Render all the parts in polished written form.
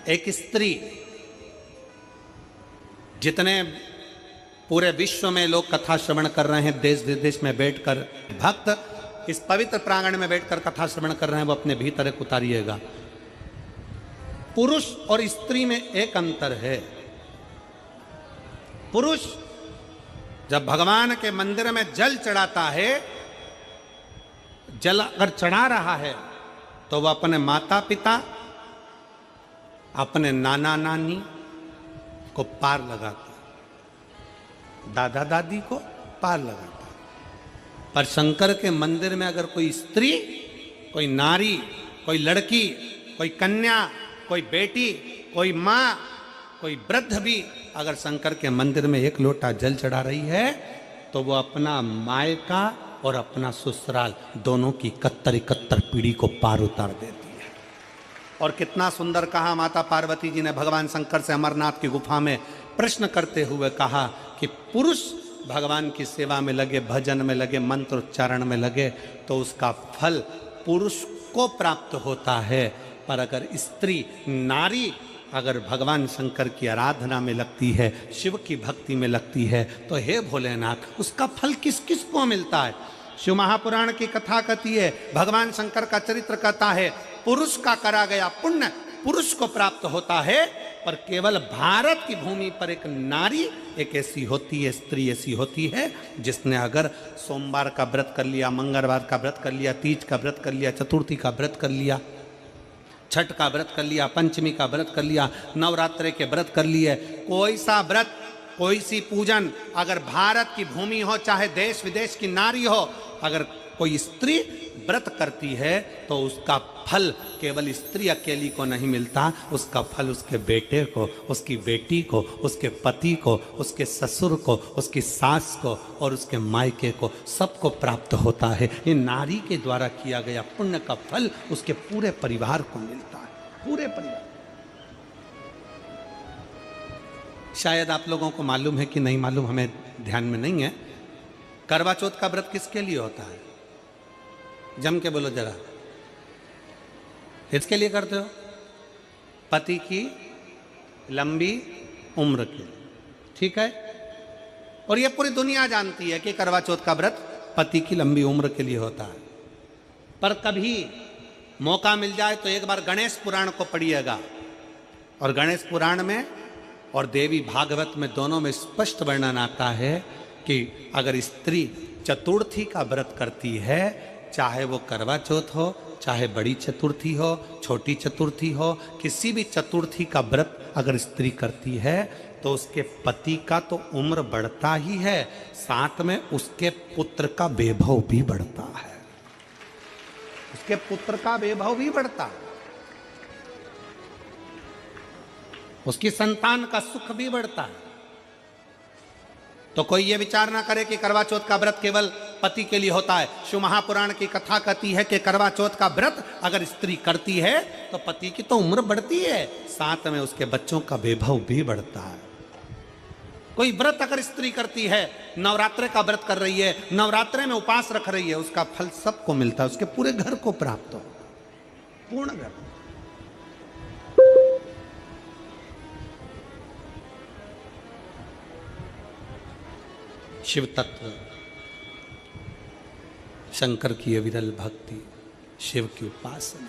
एक स्त्री, जितने पूरे विश्व में लोग कथा श्रवण कर रहे हैं, देश विदेश में बैठकर भक्त इस पवित्र प्रांगण में बैठकर कथा श्रवण कर रहे हैं, वो अपने भीतर एक उतारिएगा। पुरुष और स्त्री में एक अंतर है। पुरुष जब भगवान के मंदिर में जल चढ़ाता है, जल अगर चढ़ा रहा है तो वह अपने माता पिता, अपने नाना नानी को पार लगाता, दादा दादी को पार लगाता। पर शंकर के मंदिर में अगर कोई स्त्री, कोई नारी, कोई लड़की, कोई कन्या, कोई बेटी, कोई माँ, कोई वृद्ध भी अगर शंकर के मंदिर में एक लोटा जल चढ़ा रही है तो वो अपना मायका और अपना ससुराल दोनों की 71 पीढ़ी को पार उतार देती है। और कितना सुंदर कहा माता पार्वती जी ने भगवान शंकर से अमरनाथ की गुफा में प्रश्न करते हुए कहा कि पुरुष भगवान की सेवा में लगे, भजन में लगे, मंत्र उच्चारण में लगे तो उसका फल पुरुष को प्राप्त होता है, पर अगर स्त्री, नारी अगर भगवान शंकर की आराधना में लगती है, शिव की भक्ति में लगती है, तो हे भोलेनाथ उसका फल किस किस को मिलता है। शिव महापुराण की कथा कहती है, भगवान शंकर का चरित्र कहता है, पुरुष का करा गया पुण्य पुरुष को प्राप्त होता है, पर केवल भारत की भूमि पर एक नारी, एक ऐसी होती है, स्त्री ऐसी होती है जिसने अगर सोमवार का व्रत कर लिया, मंगलवार का व्रत कर लिया, तीज का व्रत कर लिया, चतुर्थी का व्रत कर लिया, छठ का व्रत कर लिया, पंचमी का व्रत कर लिया, नवरात्रे के व्रत कर लिए, कोई सा व्रत, कोई सी पूजन अगर भारत की भूमि हो, चाहे देश विदेश की नारी हो, अगर कोई स्त्री व्रत करती है तो उसका फल केवल स्त्री अकेली को नहीं मिलता, उसका फल उसके बेटे को, उसकी बेटी को, उसके पति को, उसके ससुर को, उसकी सास को और उसके मायके को, सबको प्राप्त होता है। ये नारी के द्वारा किया गया पुण्य का फल उसके पूरे परिवार को मिलता है, पूरे परिवार। शायद आप लोगों को मालूम है कि नहीं मालूम, हमें ध्यान में नहीं है, करवा चौथ का व्रत किसके लिए होता है? जम के बोलो जरा, इसके लिए करते हो? पति की लंबी उम्र के लिए, ठीक है। और ये पूरी दुनिया जानती है कि करवा चौथ का व्रत पति की लंबी उम्र के लिए होता है। पर कभी मौका मिल जाए तो एक बार गणेश पुराण को पढ़िएगा, और गणेश पुराण में और देवी भागवत में दोनों में स्पष्ट वर्णन आता है कि अगर स्त्री चतुर्थी का व्रत करती है, चाहे वो करवा चौथ हो, चाहे बड़ी चतुर्थी हो, छोटी चतुर्थी हो, किसी भी चतुर्थी का व्रत अगर स्त्री करती है तो उसके पति का तो उम्र बढ़ता ही है, साथ में उसके पुत्र का वैभव भी बढ़ता है, उसके पुत्र का वैभव भी बढ़ता है, उसकी संतान का सुख भी बढ़ता है। तो कोई ये विचार ना करे कि करवा चौथ का व्रत केवल पति के लिए होता है। शिव महापुराण की कथा कहती है कि करवा चौथ का व्रत अगर स्त्री करती है तो पति की तो उम्र बढ़ती है, साथ में उसके बच्चों का वैभव भी बढ़ता है। कोई व्रत अगर स्त्री करती है, नवरात्रे का व्रत कर रही है, नवरात्रे में उपवास रख रही है, उसका फल सबको मिलता है, उसके पूरे घर को प्राप्त हो, पूर्ण घर। शिव तत्व, शंकर की अविरल भक्ति, शिव की उपासना,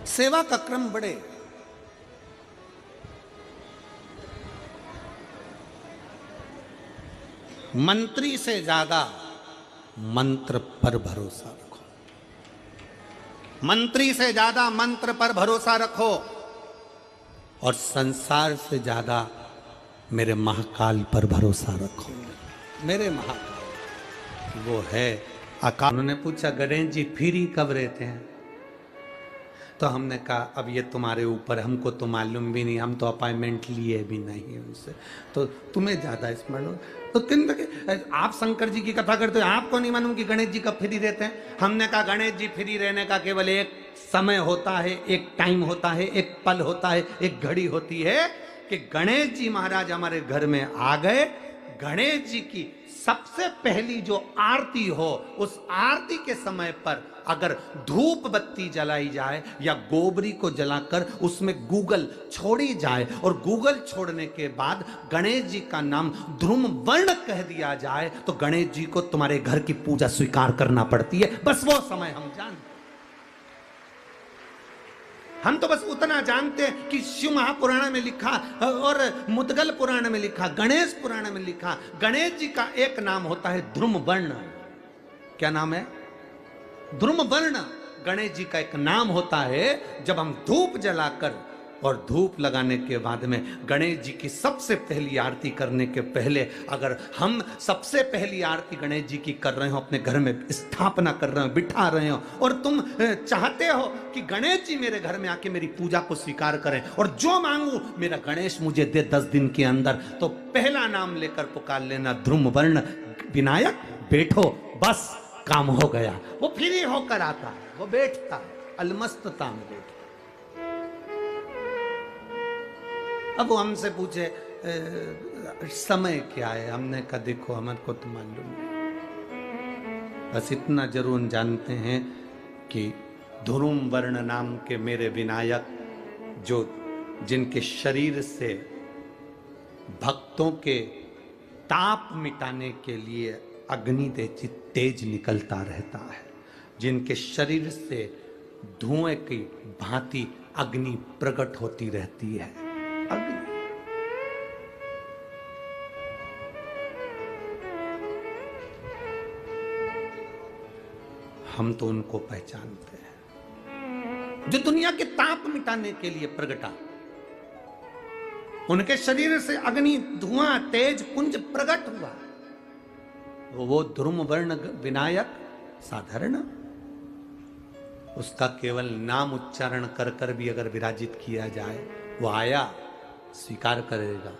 सेवा का क्रम बढ़े। मंत्री से ज्यादा मंत्र पर भरोसा रखो, मंत्री से ज्यादा मंत्र पर भरोसा रखो, और संसार से ज्यादा मेरे महाकाल पर भरोसा रखो। मेरे महाकाल वो है अकाल। उन्होंने पूछा गणेश जी फ्री कब रहते हैं? तो हमने कहा अब ये तुम्हारे ऊपर, हमको तो मालूम भी नहीं, हम तो अपॉइंटमेंट लिए भी नहीं उनसे, तो तुम्हें ज्यादा स्मरण हो। तो आप शंकर जी की कथा करते हो, आपको नहीं मालूम कि गणेश जी कब फ्री रहते हैं? हमने कहा गणेश जी फ्री रहने का केवल एक समय होता है, एक टाइम होता है, एक पल होता है, एक घड़ी होती है कि गणेश जी महाराज हमारे घर में आ गए, गणेश जी की सबसे पहली जो आरती हो, उस आरती के समय पर अगर धूप बत्ती जलाई जाए या गोबरी को जलाकर उसमें गूगल छोड़ी जाए और गूगल छोड़ने के बाद गणेश जी का नाम ध्रुम वर्ण कह दिया जाए तो गणेश जी को तुम्हारे घर की पूजा स्वीकार करना पड़ती है। बस वो समय हम जानते, हम तो बस उतना जानते हैं कि शिव महापुराण में लिखा और मुद्गल पुराण में लिखा, गणेश पुराण में लिखा, गणेश जी का एक नाम होता है ध्रुम वर्ण। क्या नाम है? ध्रुम वर्ण गणेश जी का एक नाम होता है। जब हम धूप जलाकर और धूप लगाने के बाद में गणेश जी की सबसे पहली आरती करने के पहले अगर हम सबसे पहली आरती गणेश जी की कर रहे हो, अपने घर में स्थापना कर रहे हो, बिठा रहे हो और तुम चाहते हो कि गणेश जी मेरे घर में आके मेरी पूजा को स्वीकार करें और जो मांगू मेरा गणेश मुझे दे 10 दिन के अंदर, तो पहला नाम लेकर पुकार लेना ध्रुम वर्ण विनायक, बैठो, बस काम हो गया। वो फ्री होकर आता है, वो बैठता है, अलमस्तता में बैठता। अब वो हमसे पूछे समय क्या है, हमने कहा देखो हमारे को तो मालूम नहीं, बस इतना जरूर जानते हैं कि ध्रुम वर्ण नाम के मेरे विनायक, जो जिनके शरीर से भक्तों के ताप मिटाने के लिए अग्नि तेज निकलता रहता है, जिनके शरीर से धुएं की भांति अग्नि प्रकट होती रहती है। अग्नि हम तो उनको पहचानते हैं जो दुनिया के ताप मिटाने के लिए प्रगटा, उनके शरीर से अग्नि धुआं तेज पुंज प्रकट हुआ। वो ध्रुम वर्ण विनायक साधारण, उसका केवल नाम उच्चारण कर कर भी अगर विराजित किया जाए, वो आया स्वीकार करेगा।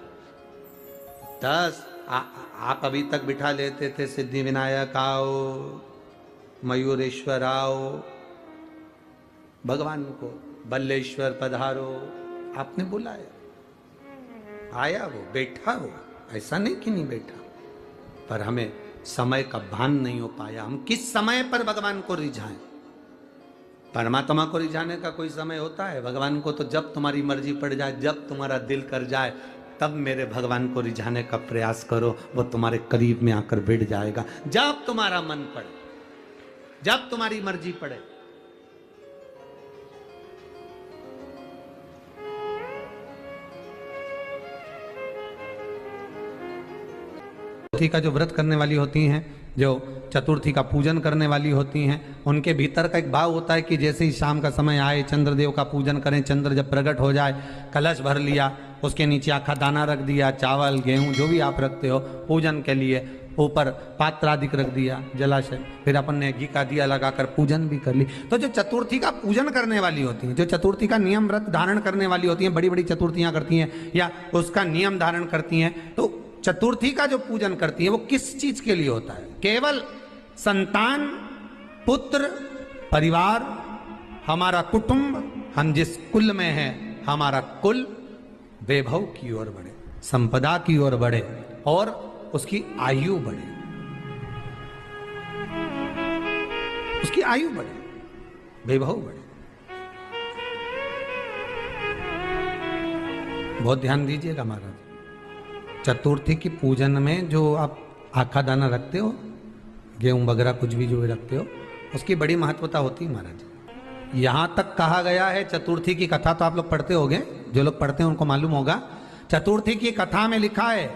10 आप अभी तक बिठा लेते थे सिद्धि विनायक आओ, मयूरेश्वर आओ, भगवान को बल्लेश्वर पधारो, आपने बुलाया, आया वो, बैठा वो, ऐसा नहीं कि नहीं बैठा, पर हमें समय का भान नहीं हो पाया। हम किस समय पर भगवान को रिझाएं? परमात्मा को रिझाने का कोई समय होता है? भगवान को तो जब तुम्हारी मर्जी पड़ जाए, जब तुम्हारा दिल कर जाए, तब मेरे भगवान को रिझाने का प्रयास करो, वो तुम्हारे करीब में आकर बैठ जाएगा। जब तुम्हारा मन पड़े, जब तुम्हारी मर्जी पड़े। चतुर्थी का जो व्रत करने वाली होती हैं, जो चतुर्थी का पूजन करने वाली होती हैं, उनके भीतर का एक भाव होता है कि जैसे ही शाम का समय आए चंद्रदेव का पूजन करें, चंद्र जब प्रकट हो जाए, कलश भर लिया, उसके नीचे आखा दाना रख दिया, चावल गेहूं जो भी आप रखते हो पूजन के लिए, ऊपर पात्र आदि रख दिया जलाशय, फिर अपन ने घी का दिया लगाकर पूजन भी कर ली। तो जो चतुर्थी का पूजन करने वाली होती हैं, जो चतुर्थी का नियम व्रत धारण करने वाली होती हैं, बड़ी बड़ी चतुर्थियां करती हैं या उसका नियम धारण करती हैं, तो चतुर्थी का जो पूजन करती है वो किस चीज के लिए होता है? केवल संतान, पुत्र, परिवार, हमारा कुटुंब, हम जिस कुल में हैं, हमारा कुल वैभव की ओर बढ़े, संपदा की ओर बढ़े और उसकी आयु बढ़े, उसकी आयु बढ़े, वैभव बढ़े। बहुत ध्यान दीजिएगा महाराज, चतुर्थी की पूजन में जो आप आखा दाना रखते हो, गेहूं वगैरह कुछ भी जो रखते हो, उसकी बड़ी महत्वता होती है महाराज। यहां तक कहा गया है, चतुर्थी की कथा तो आप लोग पढ़ते होंगे, जो लोग पढ़ते हैं उनको मालूम होगा, चतुर्थी की कथा में लिखा है